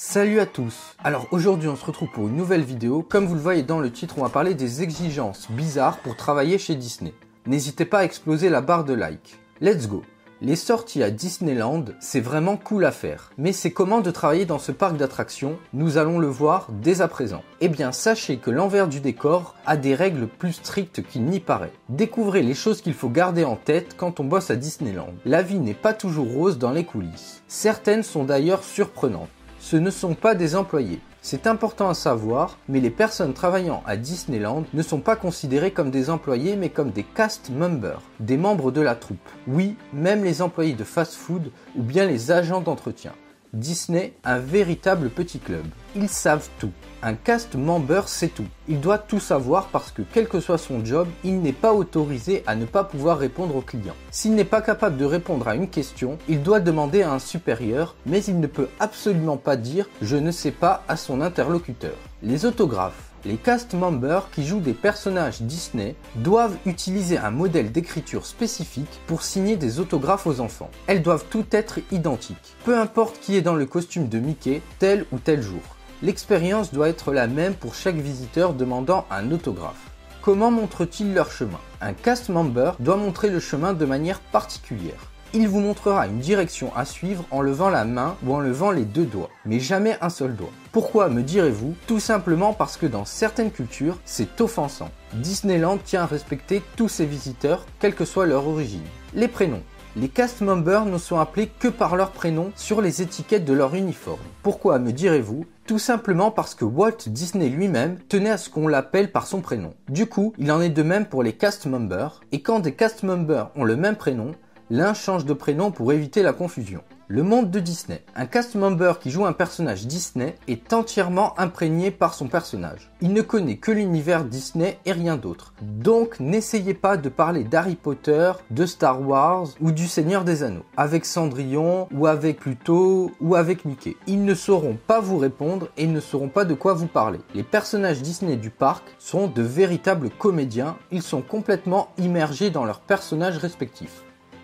Salut à tous. Alors aujourd'hui on se retrouve pour une nouvelle vidéo. Comme vous le voyez dans le titre, on va parler des exigences bizarres pour travailler chez Disney. N'hésitez pas à exploser la barre de like. Let's go. Les sorties à Disneyland, c'est vraiment cool à faire. Mais c'est comment de travailler dans ce parc d'attractions? Nous allons le voir dès à présent. Eh bien, sachez que l'envers du décor a des règles plus strictes qu'il n'y paraît. Découvrez les choses qu'il faut garder en tête quand on bosse à Disneyland. La vie n'est pas toujours rose dans les coulisses. Certaines sont d'ailleurs surprenantes. Ce ne sont pas des employés. C'est important à savoir, mais les personnes travaillant à Disneyland ne sont pas considérées comme des employés mais comme des cast members, des membres de la troupe. Oui, même les employés de fast-food ou bien les agents d'entretien. Disney, un véritable petit club. Ils savent tout. Un cast member sait tout. Il doit tout savoir parce que quel que soit son job, il n'est pas autorisé à ne pas pouvoir répondre aux clients. S'il n'est pas capable de répondre à une question, il doit demander à un supérieur, mais il ne peut absolument pas dire « je ne sais pas » à son interlocuteur. Les autographes. Les cast members qui jouent des personnages Disney doivent utiliser un modèle d'écriture spécifique pour signer des autographes aux enfants. Elles doivent toutes être identiques. Peu importe qui est dans le costume de Mickey tel ou tel jour. L'expérience doit être la même pour chaque visiteur demandant un autographe. Comment montrent-ils leur chemin? Un cast member doit montrer le chemin de manière particulière. Il vous montrera une direction à suivre en levant la main ou en levant les deux doigts, mais jamais un seul doigt. Pourquoi, me direz-vous? Tout simplement parce que dans certaines cultures, c'est offensant. Disneyland tient à respecter tous ses visiteurs, quelle que soit leur origine. Les prénoms. Les cast members ne sont appelés que par leur prénom sur les étiquettes de leur uniforme. Pourquoi, me direz-vous? Tout simplement parce que Walt Disney lui-même tenait à ce qu'on l'appelle par son prénom. Du coup, il en est de même pour les cast members, et quand des cast members ont le même prénom, l'un change de prénom pour éviter la confusion. Le monde de Disney. Un cast member qui joue un personnage Disney est entièrement imprégné par son personnage. Il ne connaît que l'univers Disney et rien d'autre. Donc n'essayez pas de parler d'Harry Potter, de Star Wars ou du Seigneur des Anneaux. Avec Cendrillon ou avec Pluto ou avec Mickey. Ils ne sauront pas vous répondre et ils ne sauront pas de quoi vous parler. Les personnages Disney du parc sont de véritables comédiens. Ils sont complètement immergés dans leurs personnages respectifs.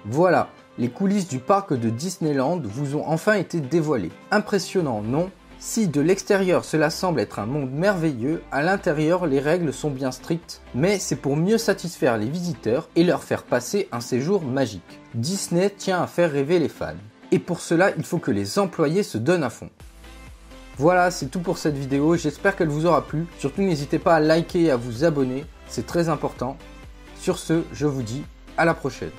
Voilà, les coulisses du parc de Disneyland vous ont enfin été dévoilées. Impressionnant, non? Si de l'extérieur cela semble être un monde merveilleux, à l'intérieur les règles sont bien strictes, mais c'est pour mieux satisfaire les visiteurs et leur faire passer un séjour magique. Disney tient à faire rêver les fans. Et pour cela, il faut que les employés se donnent à fond. Voilà, c'est tout pour cette vidéo, j'espère qu'elle vous aura plu. Surtout n'hésitez pas à liker et à vous abonner, c'est très important. Sur ce, je vous dis à la prochaine.